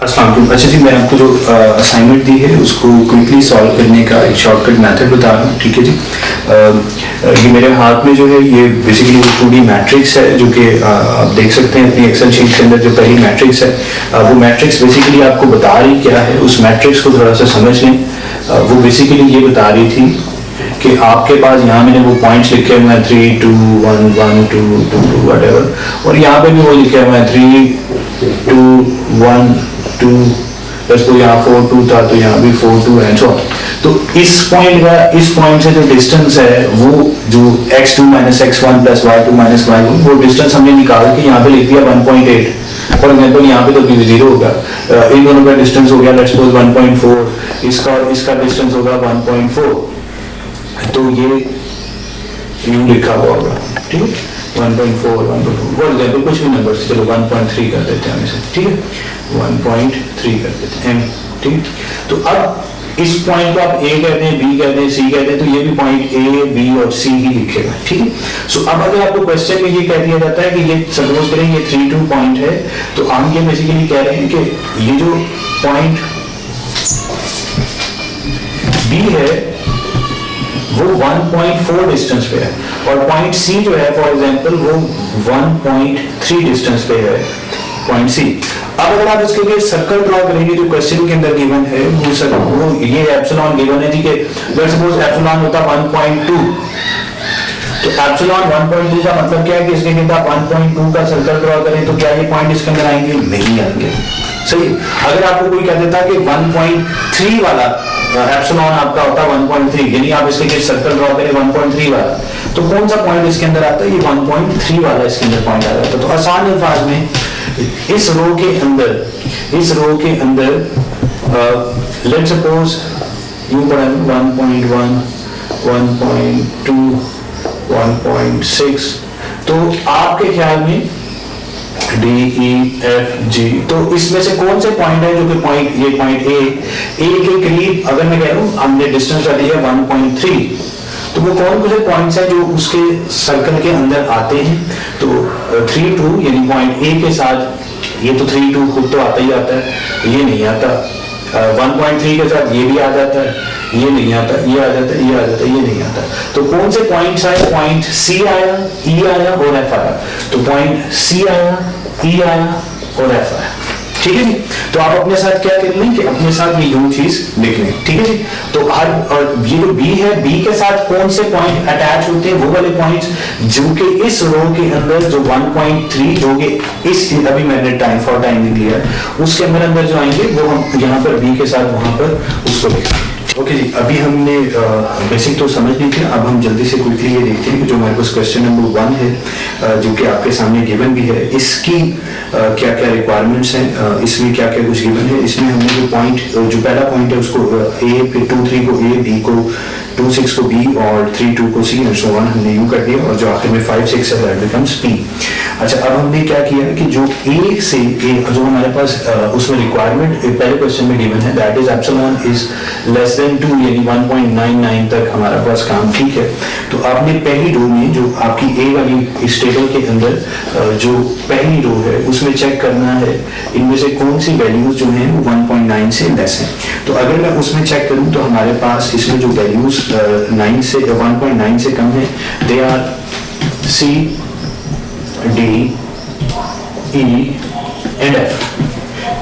अस्सलाम वालेकुम। अच्छा जी, मैं आपको जो असाइनमेंट दी है उसको क्विकली सॉल्व करने का एक शॉर्टकट मेथड बता रहा हूँ, ठीक है जी। ये मेरे हाथ में जो है ये बेसिकली 2D मैट्रिक्स है जो कि आप देख सकते हैं अपनी एक्सेल शीट के अंदर जो पहली मैट्रिक्स है, वो मैट्रिक्स बेसिकली आपको बता रही क्या है। उस मैट्रिक्स को थोड़ा सा समझ लें। वो बेसिकली ये बता रही थी कि आपके पास यहाँ मैंने वो पॉइंट्स लिखे हुए हैं 3 2 1 1 2 2 2 व्हाटएवर, और यहाँ पे भी वो लिखे हुए हैं 3 2 1 2, बस तो यहाँ 4 2 था तो यहाँ भी 4 2 एंड सो ऑन। तो इस पॉइंट से जो डिस्टेंस है वो जो x2 - x1 + y2 - y1, वो डिस्टेंस हमने निकाल के यहाँ पे लिख दिया 1.8। फॉर एग्जाम्पल यहाँ पे तो 0 होगा, इन दोनों का डिस्टेंस हो गया लेट्स सपोज 1.4, इसका और इसका डिस्टेंस होगा 1.4, तो ये यूं लिखा हुआ होगा, ठीक है। 1.4 1.4 फॉर एग्जाम्पल कुछ भी नंबर से, चलो 1.3 कर देते हैं हम इसे, ठीक है, 1.3 कर देते हैं, ठीक है। तो अब इस पॉइंट को आप A कहते हैं, B कहते हैं, C कहते हैं, तो ये भी पॉइंट A B और C ही लिखेगा, ठीक है। सो अब अगर आपको क्वेश्चन में ये कह दिया जाता है कि ये सपोज करें ये 3 2 पॉइंट है, तो हम ये बेसिकली कह रहे हैं कि ये जो पॉइंट B है वो 1.4 डिस्टेंस पे है, और पॉइंट C जो है फॉर एग्जांपल वो 1.3 डिस्टेंस पे है पॉइंट C। अब अगर आप इसके लिए सर्कल ड्रॉ करेंगे जो क्वेश्चन के अंदर गिवन है, वो ये एप्सिलॉन गिवन है जी के लेट्स सपोज एप्सिलॉन होता 1.2, तो एप्सिलॉन 1.2 का मतलब क्या है कि इसके अंदर आप 1.2 का सर्कल ड्रॉ करें तो क्या ये पॉइंट इसके अंदर आएंगे? नहीं आएंगे, सही। अगर आपको कोई कह देता कि 1.3 वाला एप्सिलॉन आपका होता 1.3, यानी आप इसके लिए सर्कल ड्रॉ करें 1.3 वाला, तो कौन सा पॉइंट इसके अंदर आता है? ये 1.3 वाला इसके अंदर पॉइंट आ जाता है। तो आसान अल्फाज में इस रो के अंदर लेट्स सपोज यूं पढ़ा 1.1 1.2 1.6, तो आपके ख्याल में D E F G, तो इसमें से कौन से पॉइंट है जो कि ये पॉइंट A के करीब, अगर मैं कह रहा हूं हमने डिस्टेंस रख लिया 1.3, तो वो कौन से पॉइंट्स हैं जो उसके सर्कल के अंदर आते हैं? तो 3 2 यानी पॉइंट A के साथ ये तो 3 2 खुद तो आता ही आता है, ये नहीं आता। 1.3 के साथ ये भी आ जाता है, ये नहीं आता, ये आ जाता है, ये आ जाता है, ये नहीं आता। तो कौन से पॉइंट्स आए? पॉइंट C आया, E आया और F आया। तो पॉइंट C आया, E आया और F आया, ठीक है जी। तो आप अपने साथ क्या कर लें कि अपने साथ ये यूं चीज लिख लें, ठीक है जी। तो हर और ये जो B है, B के साथ कौन से पॉइंट अटैच होते हैं? वो वाले पॉइंट्स जो कि इस रो के अंदर जो 1.3 जो कि इस अभी मैंने टाइम लिया उसके अंदर जो आएंगे वो हम यहाँ पर B के साथ वहां पर उसको लिखेंगे। ओके जी, अभी हमने बेसिक तो समझ ली थी। अब हम जल्दी से क्विकली ये देखते हैं कि जो हमारे पास क्वेश्चन नंबर 1 है जो कि आपके सामने गिवन भी है, इसकी क्या क्या रिक्वायरमेंट्स हैं, इसमें क्या क्या कुछ गिवन है। इसमें हमने जो पहला पॉइंट है उसको A, फिर 2 3 को A, B को 2 6 को B और 3 2 को C एंड सो ऑन हमने यूं कर दिया, और जो आखिर में 5 6 है दैट बिकम्स P। अच्छा, अब हमने क्या किया कि जो A से A जो हमारे पास उसमें रिक्वायरमेंट पहले क्वेश्चन में गिवन है that is epsilon is less than 2 यानी 1.99 तक हमारा पास काम ठीक है। तो आपने पहली रो में जो आपकी A वाली इस टेबल के अंदर जो पहली रो है उसमें चेक करना है इनमें से कौन सी वैल्यूज जो हैं वो 1.9 से लेस हैं। तो अगर मैं उसमें चेक करूं तो हमारे पास इसमें जो वैल्यूज 9 से 1.9 से कम है they are C D E and F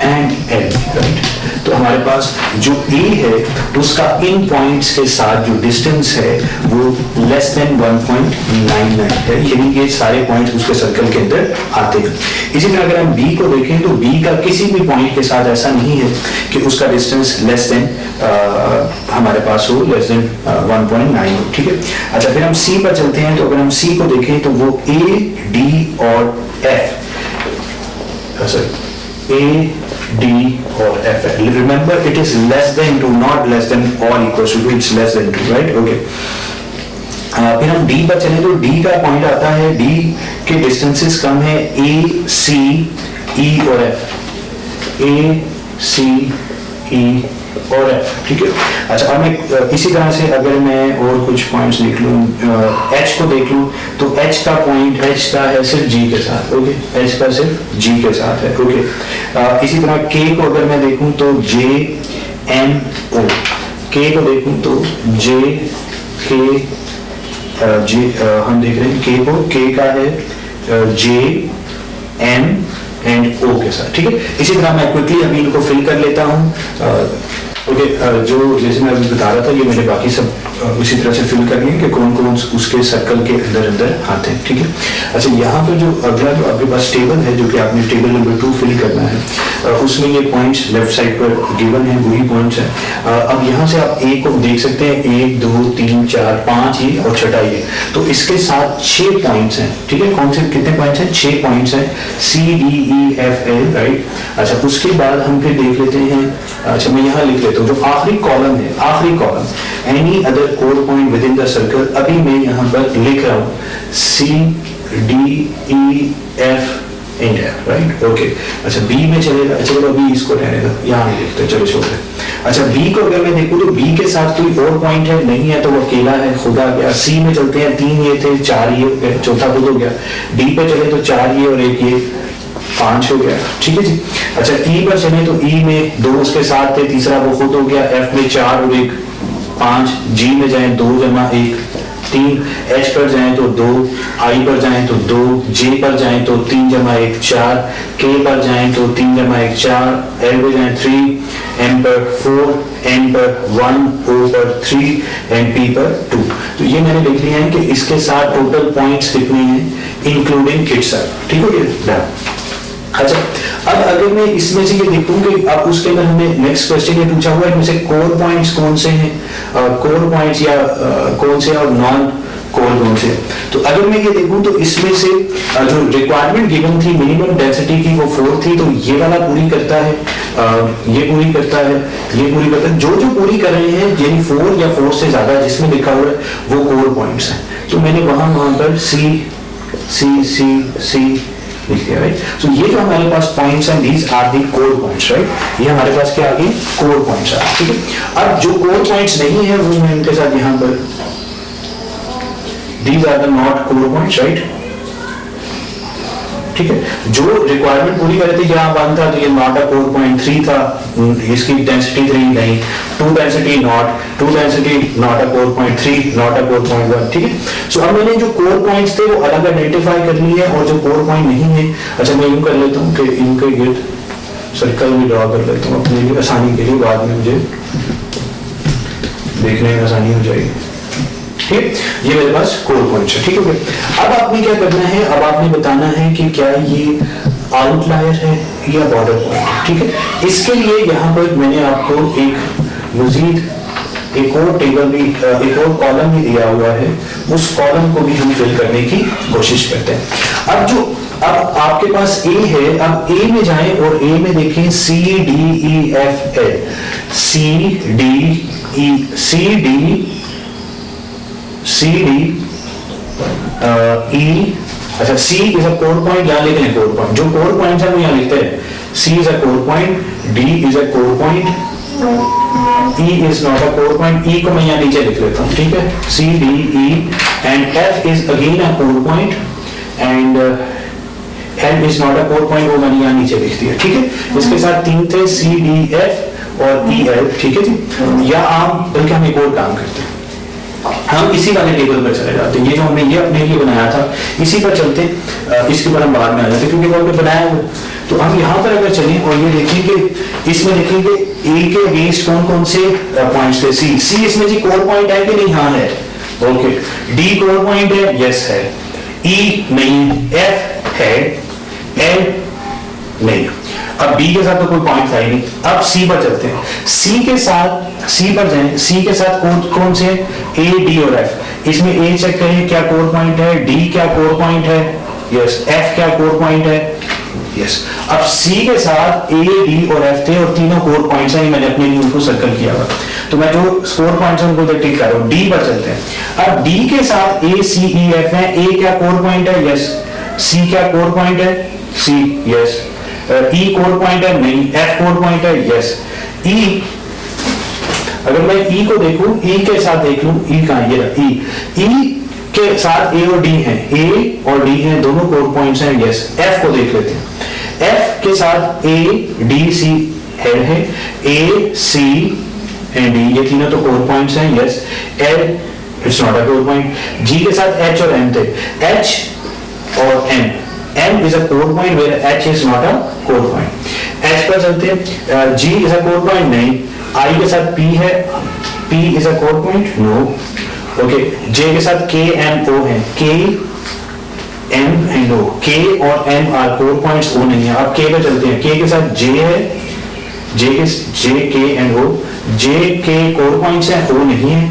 and L, right. तो हमारे पास जो A है उसका इन पॉइंट्स के साथ जो डिस्टेंस है वो लेस देन 1.99 है, यानी ये सारे पॉइंट्स उसके सर्कल के अंदर आते हैं। इसी तरह अगर हम B को देखें तो B का किसी भी पॉइंट के साथ ऐसा नहीं है कि उसका डिस्टेंस लेस देन हमारे पास हो लेस देन 1.9 हो, ठीक है। अच्छा, फिर हम C पर चलते हैं। तो अगर हम C को देखें तो वो A D और F A D और F है। Remember it is less than 2, not less than or equals to 2, it's less than 2, right? Okay. फिर हम D पर चलें तो D का पॉइंट आता है, D के डिस्टेंसेस कम है A C E और F, A C ई और एफ, ठीक है। अच्छा, अब मैं इसी तरह से अगर मैं और कुछ पॉइंट्स देख लूँ, एच को देख लूँ, तो एच का पॉइंट, एच का है सिर्फ जी के साथ, ओके, एच का सिर्फ जी के साथ है, ओके। इसी तरह के को अगर मैं देखूँ तो जे एन ओ, के को देखूँ तो जे के जे, हम देख रहे हैं के को, के का है जे एन एंड ओ के साथ, ठीक है। इसी तरह मैं क्विकली अभी इनको फिल कर लेता हूँ, ओके। जो जैसे मैं अभी बता रहा था, ये मैंने बाकी सब उसी तरह से फिल कर लिए कि कौन कौन उसके सर्कल के अंदर अंदर आते हैं, ठीक है। अच्छा, यहाँ पर जो अगला जो आपके पास टेबल है, जो कि आपने टेबल नंबर 2 फिल करना है, उसमें ये पॉइंट्स लेफ्ट साइड पर गिवन है, वही पॉइंट्स है। अब यहाँ से आप ए को देख सकते हैं, 1 2 3 4 5 ये और छठा ये, तो इसके साथ 6 पॉइंट्स हैं, ठीक है। कौन से कितने पॉइंट्स हैं? 6 पॉइंट्स हैं, C D E F L, right. अच्छा, उसके बाद हम फिर देख लेते हैं, अच्छा मैं यहाँ लिख लेता हूँ, जो आखिरी कॉलम है, आखिरी column, any other core point within the circle, अभी मैं यहाँ पर लिख रहा हूँ C D E F and F, right, okay. अच्छा, बी में चलेगा, चलो अभी इसको रहने दो, यहाँ लिखते हैं, चलो छोड़ दे। अच्छा, बी को अगर मैं देखूँ तो बी के साथ कोई और पॉइंट है नहीं है, तो वो अकेला है, खुदा गया। सी में चलते हैं, 3 ये थे, 4 ये हो गए, चौथा खुद हो गया। डी पे चले तो 4 ये और 1 ये, 5 हो गया, ठीक है जी। अच्छा, ई पर चले तो ई में 2 उसके साथ थे, तीसरा वो खुद हो गया। एफ में 4 और 1 5, जी में जाए 2 जमा 1 3, एच पर जाएं तो 2, आई पर जाएं तो 2, जे पर जाएं तो 3 जमा 1 4, के पर जाएं तो 3 जमा 1 4, एल पर जाएं 3, एम पर 4, एन पर 1, ओ पर 3 एंड पी पर 2। तो ये मैंने लिख लिया है कि इसके साथ टोटल पॉइंट्स कितने हैं इंक्लूडिंग इटसेल्फ, ठीक हो गया। अच्छा, अब अगर मैं इसमें से ये देखूं कि अब उसके अंदर हमें नेक्स्ट क्वेश्चन ये पूछा हुआ है, इनमें से कोर पॉइंट्स कौन से हैं, कोर पॉइंट्स या कौन से और नॉन कोर कौन से। तो अगर मैं ये देखूं तो इसमें से जो रिक्वायरमेंट गिवन थी मिनिमम डेंसिटी की, वो 4 थी, तो ये वाला पूरी करता है, ये पूरी करता है, ये पूरी करता है। जो जो पूरी कर रहे हैं, यानी 4 या 4 से ज्यादा जिसमें लिखा हुआ है वो कोर पॉइंट्स हैं। तो मैंने वहां पर सी सी सी सी लिख दिया, राइट। सो ये जो हमारे पास पॉइंट्स हैं, these are the core points, right. ये हमारे पास क्या आ गए? कोर पॉइंट्स आ गए, ठीक है। अब जो कोर पॉइंट्स नहीं है वो मैं इनके साथ यहाँ पर, these are the not core points, right, ठीक है। जो रिक्वायरमेंट पूरी कर रहे थे, यहाँ 1 था तो ये नॉट अ कोर पॉइंट, 3 था इसकी डेंसिटी 3 नहीं, 2 density not, 2 density not a core point, 3 not a core point 1, ठीक है। सो अब मैंने जो कोर पॉइंट्स थे वो अलग आइडेंटिफाई कर लिए और जो कोर पॉइंट नहीं है, अच्छा मैं यूं कर लेता हूँ कि इनके गिर्द सर्कल भी ड्रॉ कर लेता हूँ अपने लिए आसानी के लिए, बाद में मुझे देखने में आसानी हो जाएगी, ठीक। ये मेरे पास कोर पॉइंट्स है, ठीक है। अब आपने क्या करना है, अब आपने बताना है कि क्या ये आउटलायर है या बॉर्डर पॉइंट है, ठीक है। इसके लिए यहाँ पर मैंने आपको एक मजीद एक और टेबल भी, एक और कॉलम भी दिया हुआ है, उस कॉलम को भी हम फिल करने की कोशिश करते हैं। अब आपके पास ए है, अब ए में जाएं और ए में देखें C D E F L, C D E, C D C D E, अच्छा C is a core point, यहां लिख लें कोर पॉइंट, जो कोर पॉइंट है वो यहां लिखते हैं, C is a core point, D is a core point, E is not a core point, E को मैं यहां नीचे लिख लेता हूं, ठीक है, C D E, and F is again a core point, and L is not a core point, वो मैंने यहां नीचे लिख दिया, ठीक है। इसके साथ 3 थे, सी डी एफ और ई एल, ठीक है जी। या आप बल्कि हम एक और काम करते हैं, हम इसी वाले टेबल पर चले जाते हैं, ये जो हमने ये अपने लिए बनाया था इसी पर चलते हैं, इसके ऊपर हम बाद में आ जाते हैं क्योंकि वो हमने बनाया हुआ। तो हम यहाँ पर अगर चलें और ये देखें कि इसमें देखेंगे ए के अगेंस्ट कौन कौन से पॉइंट्स थे, सी इसमें जी कोर पॉइंट है कि नहीं? हाँ है, ओके। डी कोर पॉइंट है, यस है। ई नहीं, एफ है, एल नहीं। अब बी के साथ तो कोई पॉइंट था ही नहीं। अब सी पर चलते हैं, सी के साथ, सी पर जाएं, सी के साथ कौन कौन से? ए डी और एफ। इसमें ए चेक करें क्या कोर पॉइंट है, डी क्या कोर पॉइंट है, यस, एफ क्या कोर पॉइंट है, यस। अब सी के साथ ए डी और एफ थे और तीनों कोर पॉइंट्स हैं, मैंने अपने लिए उनको सर्कल किया हुआ, तो मैं जो कोर पॉइंट्स हैं उनको टिक कर रहा हूं। डी पर चलते हैं, अब डी के साथ ए सी ई एफ है, ए क्या कोर पॉइंट है, यस। सी क्या कोर पॉइंट है, सी, यस। ई कोर पॉइंट है, नहीं। एफ कोर पॉइंट है, यस। ई, अगर मैं ई को देखूं, ई के साथ देख लूं, ई कहां है, ये ई के साथ ए और डी है, ए और डी है, दोनों कोर पॉइंट्स हैं, यस। एफ को देख लेते हैं, एफ के साथ ए डी सी हेड है, ए सी एंड डी, ये तीनों तो कोर पॉइंट्स हैं, yes. L it's not a core point. G के साथ एच और एम थे, एच और M, M is a core point where H is not a core point. H पर चलते हैं, G is a core point, नहीं। आई के साथ पी है, P is a core point, no. Okay, J के साथ के एम ओ है, के एम एंड ओ, के और एम आर कोर पॉइंट्स, ओ नहीं है। अब के पे चलते हैं, के के साथ जे है, जे के एंड ओ, जे के कोर पॉइंट्स हैं, ओ नहीं है।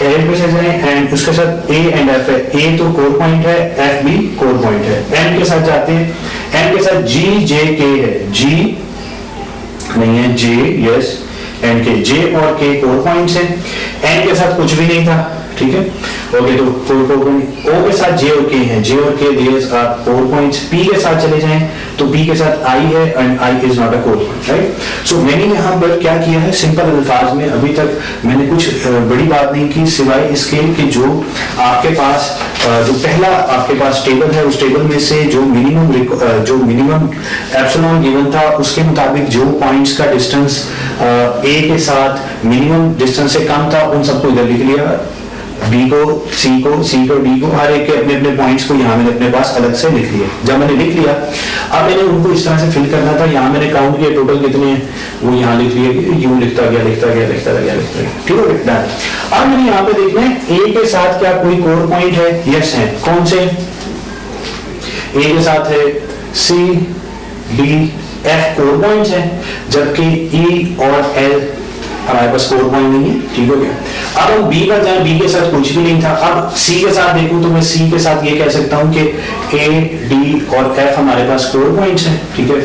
एल पे चल जाए एंड उसके साथ ए एंड एफ है, ए तो कोर पॉइंट है, एफ भी कोर पॉइंट है। एम के साथ जाते हैं, एम के साथ जी जे के है, जी नहीं है, जे यस एंड के, जे और के कोर पॉइंट्स हैं। एन के साथ कुछ भी नहीं था, ठीक है, ओके, तो कोई कोर पॉइंट। ओ के साथ जे और के हैं, जे और K there are core points. P के साथ चले जाएं तो पी के साथ आई है and I is not a core point, right. So मैंने यहाँ पर क्या किया है, सिंपल अल्फाज में, अभी तक मैंने कुछ बड़ी बात नहीं की सिवाय इसके कि जो आपके पास जो पहला आपके पास टेबल है, उस टेबल में से जो मिनिमम एप्सिलॉन गिवन था उसके मुताबिक जो पॉइंट्स का डिस्टेंस ए के साथ मिनिमम डिस्टेंस से कम था उन सबको इधर लिख लिया, बी को, सी को डी को, हर एक के अपने अपने पॉइंट्स को यहाँ मैंने अपने पास अलग से लिख लिया। जब मैंने लिख लिया, अब मैंने उनको इस तरह से फिल करना था, यहाँ मैंने काउंट किया टोटल कितने हैं, वो यहाँ लिख लिया, यूं लिखता गया, ठीक है, डन। अब मैंने यहाँ पे देखना है ए के साथ क्या कोई कोर पॉइंट है, यस है। कौन से? ए के साथ है C D F core points है, जबकि ई और एल हमारे पास कोर पॉइंट नहीं है, ठीक हो गया। अब हम बी पर जाएं, बी के साथ कुछ भी नहीं था। अब सी के साथ देखूं तो मैं सी के साथ ये कह सकता हूं कि ए डी और एफ हमारे पास कोर पॉइंट्स हैं, ठीक है।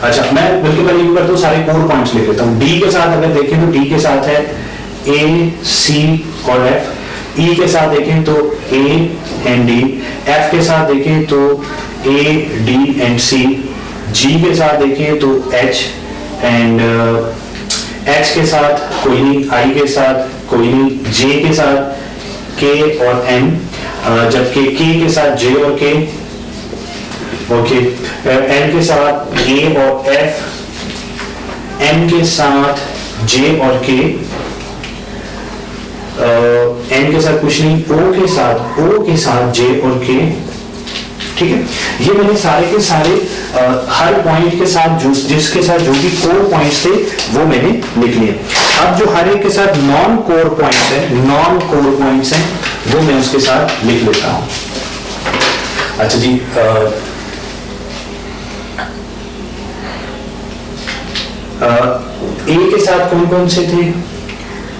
अच्छा, मैं बल्कि पहले ये करता हूं, सारे कोर पॉइंट्स लिख लेता हूं। डी के साथ अगर देखें तो डी के साथ है ए सी और एफ। ई के साथ देखें तो ए एंड डी। एफ के साथ देखें तो ए डी एंड सी। जी के साथ देखें तो एच एंड एच के साथ कोई नहीं, आई के साथ कोई नहीं, जे के साथ के और एम, जबकि के के साथ जे और के, ओके। एल के साथ ए और एफ, एम के साथ जे और के, एन के साथ कुछ नहीं, ओ के साथ जे और के, ठीक है। ये मैंने सारे के सारे हर पॉइंट के साथ जिसके साथ जो भी कोर पॉइंट्स थे वो मैंने लिख लिए। अब जो हर एक के साथ नॉन कोर पॉइंट्स हैं वो मैं उसके साथ लिख लेता हूं। अच्छा जी, ए के साथ कौन कौन से थे?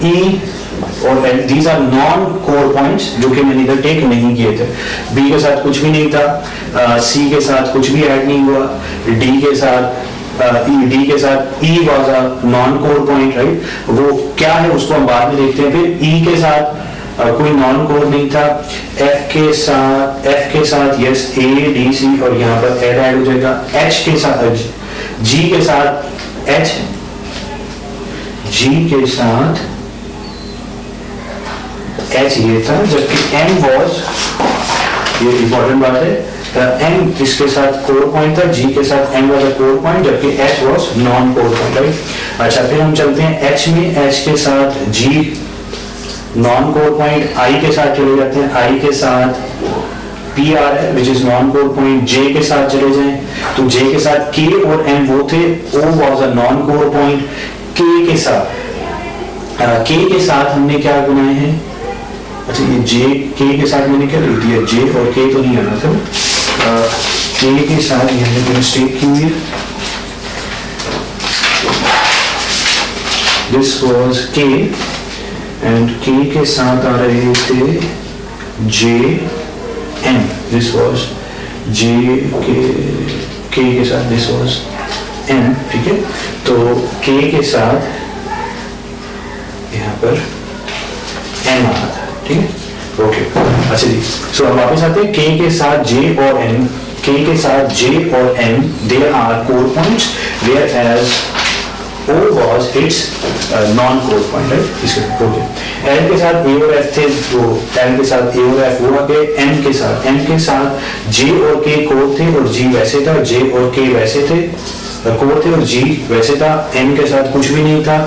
ई और L, these are non core points जो कि मैंने इधर टेक नहीं किए थे। बी के साथ कुछ भी नहीं था, सी के साथ कुछ भी ऐड नहीं हुआ, डी के साथ E was a non core point, right. वो क्या है उसको हम बाद में देखते हैं। फिर ई के साथ कोई नॉन कोर नहीं था। एफ के साथ यस ए डी सी और यहाँ पर एल ऐड हो जाएगा। एच के साथ जी के साथ एच, जी के साथ एच ये था, जबकि एम वॉज, ये इंपॉर्टेंट बात है, एम इसके साथ कोर पॉइंट था, जी के साथ M was a core point, जबकि H was non core point, right. अच्छा, फिर हम चलते हैं एच में, एच के साथ जी नॉन कोर पॉइंट। आई के साथ चले जाते हैं, आई के साथ पी आर है which is non core point. J के साथ चले जाएं तो जे के साथ के और एम वो थे, O was a non core point. के साथ हमने क्या बनाए हैं? अच्छा, ये जे के साथ मैंने क्या लिख दिया? जे और के तो नहीं आना था, के के साथ यहाँ मिस्टेक की हुई है। दिस वाज के एंड के साथ आ रहे थे जे एम। दिस वाज जे के साथ दिस वाज एम, ठीक है। तो के साथ यहाँ पर एम आ रहा था, ठीक है, ओके। अच्छा जी, सो अब वापस आते हैं। के साथ जे और एम, के साथ जे और M there are core points, whereas O was its non-core point, right? इसके ओके L के साथ A और F थे, तो L के साथ A और F वो आ गए, M के साथ J और K कोर थे और G वैसे था, J और K वैसे थे कोर थे और G वैसे था, M के साथ कुछ भी नहीं था,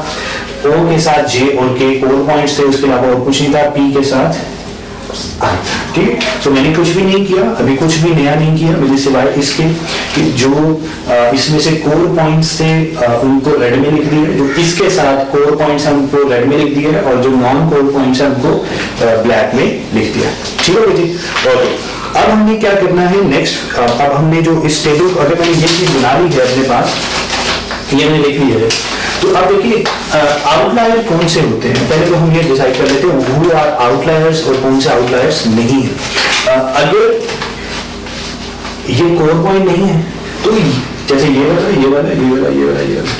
O के साथ J और K कोर पॉइंट्स थे, उसके अलावा और कुछ नहीं था, P के साथ ठीक। तो मैंने कुछ भी नहीं किया, अभी कुछ भी नया नहीं किया, मुझे सिवाय इसके कि जो इसमें से कोर पॉइंट्स थे उनको रेड में लिख दिए, जो इसके साथ कोर पॉइंट्स हैं उनको रेड में लिख दिया और जो नॉन कोर पॉइंट्स हैं उनको ब्लैक में लिख दिया। ठीक है जी, ओके। अब हमने क्या करना है नेक्स्ट, अब हमने जो इस टेबल, अगर मैंने ये चीज बना ली है अपने पास, ये मैंने लिख ली है, तो अब देखिए आउटलायर कौन से होते हैं, पहले तो हम ये डिसाइड कर लेते हैं हु आर आउटलायर्स और कौन से आउटलायर्स नहीं है। अगर ये कोर पॉइंट नहीं है तो जैसे ये वाला,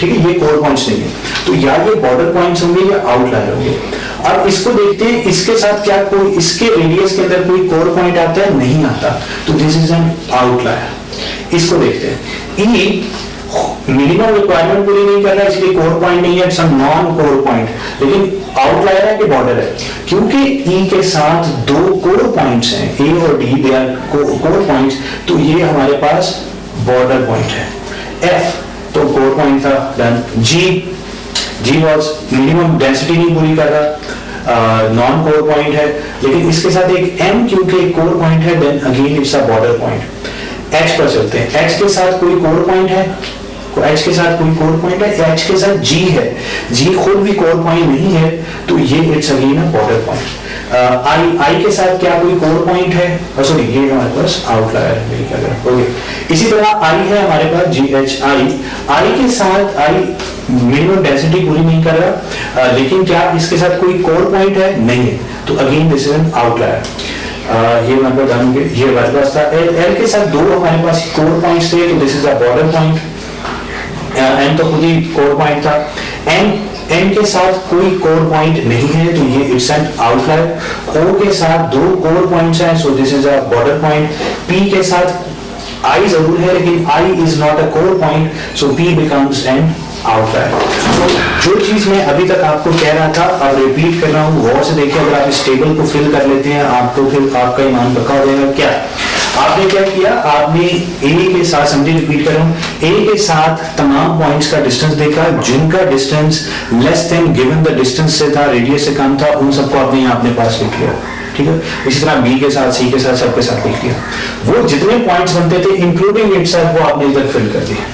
ठीक है, ये कोर पॉइंट्स नहीं है, तो या ये बॉर्डर पॉइंट्स होंगे या आउटलायर होंगे। अब इसको देखते हैं, इसके साथ क्या कोई, इसके रेडियस के अंदर कोई कोर पॉइंट आता है, नहीं आता, तो दिस इज एन आउटलायर। इसको देखते हैं, ई मिनिमम रिक्वायरमेंट पूरी नहीं कर रहा है, इसलिए कोर पॉइंट नहीं है, सम नॉन कोर पॉइंट, लेकिन आउटलायर है कि बॉर्डर है, क्योंकि ई के साथ दो कोर पॉइंट्स हैं, ए और D, they are core points, तो ये हमारे पास बॉर्डर पॉइंट है। एफ तो कोर पॉइंट था, done. G was minimum density नहीं पूरी कर रहा, नॉन कोर पॉइंट है, लेकिन इसके साथ एक एम क्योंकि एक कोर पॉइंट है, then again it's a border point. H पर चलते हैं, एच के साथ कोई कोर पॉइंट है, एच के साथ कोई कोर पॉइंट है, एच के साथ जी है, जी खुद भी कोर पॉइंट नहीं है, तो ये it's again a border point. I के साथ क्या कोई कोर पॉइंट है, सॉरी ये हमारे पास आउटलायर है, ओके। इसी तरह आई है हमारे पास, जी एच आई के साथ, आई मिनिमम डेंसिटी पूरी नहीं कर रहा, लेकिन क्या इसके साथ कोई कोर पॉइंट है, नहीं है, तो again this is an outlier. ये हमारे पास जानोगे, ये हमारे पास था। एल के साथ दो हमारे पास कोर पॉइंट्स थे, तो this is a border point. N तो खुद ही कोर पॉइंट था। एन के साथ कोई कोर पॉइंट नहीं है, तो ये इट्स एन आउटलायर। ओ के साथ दो कोर पॉइंट्स हैं, so this is a border point. P के साथ आई जरूर है, लेकिन I is not a core point, so P becomes an outlier. तो जो चीज मैं अभी तक आपको कह रहा था, अब रिपीट कर रहा हूँ, गौर से देखिए, अगर आप इस टेबल को फिल कर लेते हैं, आपको फिर आपका ईमान पक्का हो जाएगा। क्या आपने क्या किया, आपने ए के साथ, समझे रिपीट कर रहा हूं, ए के साथ तमाम पॉइंट्स का डिस्टेंस देखा, जिनका distance less than given the distance से था, रेडियस से कम था, उन सबको आपने यहाँ अपने पास लिख लिया। ठीक है, इसी तरह बी के साथ, सी के साथ, सबके साथ लिख लिया। वो जितने पॉइंट्स बनते थे इंक्लूडिंग इटसेल्फ, वो आपने इधर फिल कर दिया।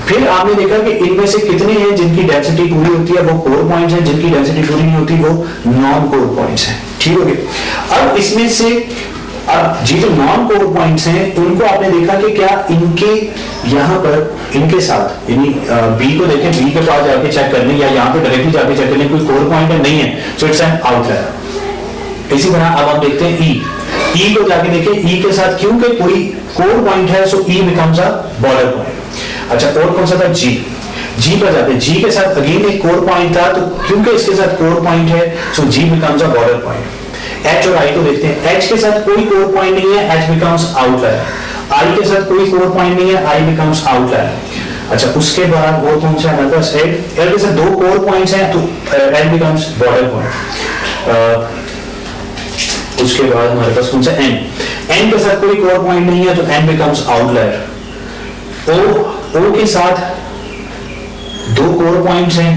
फिर आपने देखा कि इनमें से कितने हैं जिनकी डेंसिटी पूरी होती है, वो कोर पॉइंट्स हैं, जिनकी डेंसिटी पूरी नहीं होती वो नॉन कोर पॉइंट्स हैं। ठीक हो गया। अब इसमें से अब जी जो नॉन कोर पॉइंट्स हैं उनको आपने देखा कि क्या इनके यहाँ पर इनके साथ, यानी बी को देखें, बी के पास जाके चेक करने या यहाँ पे डायरेक्टली जाके चेक करने कोई कोर पॉइंट है, नहीं है, सो इट्स एन आउटलायर। इसी तरह अब हम देखते हैं ई को जाके देखें, ई के साथ क्योंकि कोई कोर पॉइंट है, so E becomes a border point. अच्छा, और कौन सा था, जी पर जाते हैं, जी के साथ अगेन एक कोर पॉइंट था, तो क्योंकि इसके साथ कोर पॉइंट है, so G becomes a border point. H और आई को देखते हैं, एच के साथ कोई कोर पॉइंट नहीं है, एच बिकम्स आउटलायर। आई के साथ कोई कोर पॉइंट नहीं है, आई बिकम्स आउटलायर। अच्छा, उसके बाद और कौन सा है हमारे पास, एल के साथ दो कोर पॉइंट्स हैं, तो एल बिकम्स बॉर्डर पॉइंट। उसके बाद हमारे पास कौन सा, एन के साथ कोई कोर पॉइंट नहीं है, तो एन बिकम्स आउटलायर। ओ के साथ दो कोर पॉइंट्स हैं,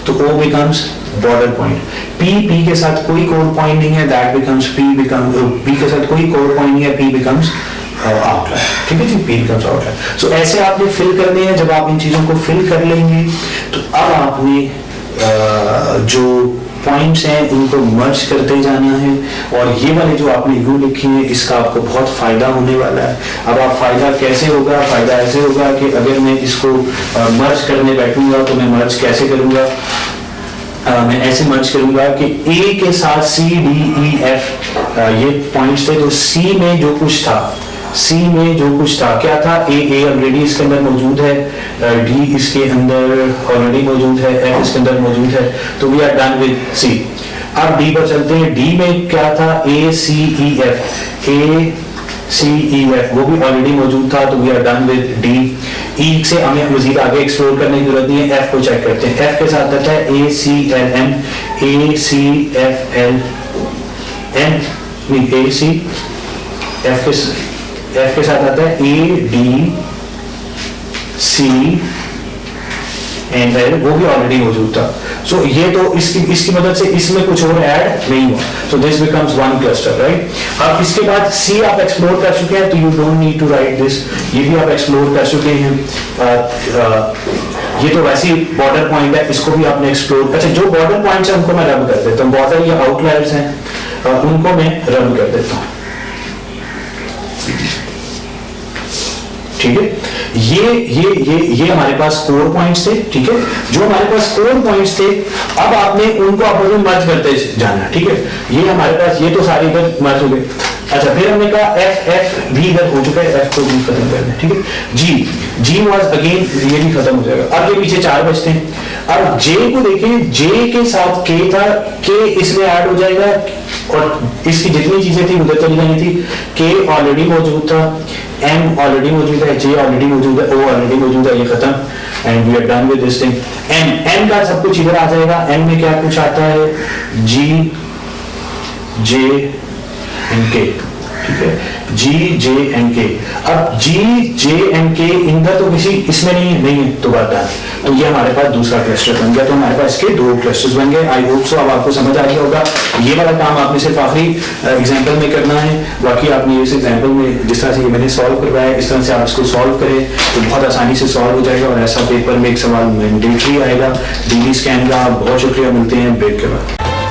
तो ओ बिकम्स बॉर्डर पॉइंट। पी के साथ कोई कोर पॉइंट नहीं है, दैट बिकम्स पी के साथ कोई कोर पॉइंट नहीं है, पी बिकम्स आउटलायर। ठीक है जी, पी बिकम्स आउटलायर। सो ऐसे आपने फिल करने हैं। जब आप इन चीजों को फिल कर लेंगे, तो अब आपने जो पॉइंट्स हैं उनको मर्ज करते जाना है, और ये वाले जो आपने यू लिखे हैं, इसका आपको बहुत फायदा होने वाला है। अब आप फायदा कैसे होगा, फायदा ऐसे होगा कि अगर मैं इसको मर्ज करने बैठूंगा, तो मैं मर्ज कैसे करूंगा, मैं ऐसे मर्ज करूंगा कि ए के साथ सी डी ई एफ ये पॉइंट्स थे, तो सी में जो कुछ था, क्या था, ए ऑलरेडी इसके अंदर मौजूद है, डी इसके अंदर ऑलरेडी मौजूद है, एफ इसके अंदर मौजूद है, तो we are done with C. अब डी पर चलते हैं। डी में क्या था, ए सी ई एफ, ए सी ई एफ वो भी ऑलरेडी मौजूद था, तो we are done with D. E से हमें मजीद आगे एक्सप्लोर करने की जरूरत नहीं है। एफ को चेक करते हैं। एफ के साथ आता है A C L M, A C F L M, A C F के साथ आता है A D C and L, वो भी ऑलरेडी मौजूद था। सो ये तो इसकी मदद से इसमें कुछ और ऐड नहीं हुआ। So this becomes one cluster, right. अब इसके बाद सी आप एक्सप्लोर कर चुके हैं, तो you don't need to write this, ये भी आप एक्सप्लोर कर चुके हैं। ये तो वैसे ही बॉर्डर पॉइंट है, इसको भी आपने एक्सप्लोर। अच्छा, जो बॉर्डर पॉइंट्स हैं उनको मैं रब कर देता हूँ, बॉर्डर या आउटलायर्स हैं उनको मैं रब कर देता हूँ, ठीक है। ये हमारे पास कोर पॉइंट्स थे, ठीक है। जो हमारे पास कोर पॉइंट्स थे, अब आपने उनको आपस में मर्ज करते जाना, ठीक है। ये हमारे पास ये तो सारे इधर मर्ज हो गए। अच्छा, फिर हमने कहा एफ भी इधर हो चुका है, एफ को भी खत्म कर दें, ठीक है। जी वाज अगेन, ये भी खत्म हो जाएगा। अब ये पीछे 4 बचते हैं। अब जे को देखें, जे के साथ के था, के इसमें ऐड हो जाएगा और इसकी जितनी चीजें थी उधर चली जानी थी। के ऑलरेडी मौजूद था, एम ऑलरेडी मौजूद है, जे ऑलरेडी मौजूद है, ओ ऑलरेडी मौजूद है, ये खत्म। And we are done with this thing. N का सब कुछ इधर आ जाएगा। एन में क्या कुछ आता है, जी जे एंड के, ठीक है। जी जे एंड के। अब जी जे एंड के इनका तो किसी इसमें नहीं है तो बात है। तो ये हमारे पास दूसरा क्लस्टर बन गया। तो हमारे पास इसके 2 क्लस्टर्स बन गए। आई होप सो अब आपको समझ आ गया होगा। ये वाला काम आपने सिर्फ आखिरी एग्जांपल में करना है, बाकी आपने इस एग्जांपल में जिस तरह से ये मैंने सॉल्व करवाया, इस तरह से आप इसको सॉल्व करें तो बहुत आसानी से सॉल्व हो जाएगा। और ऐसा पेपर में एक सवाल मैंडेटरी आएगा। डीडी स्कैन का बहुत शुक्रिया। मिलते हैं ब्रेक के बाद।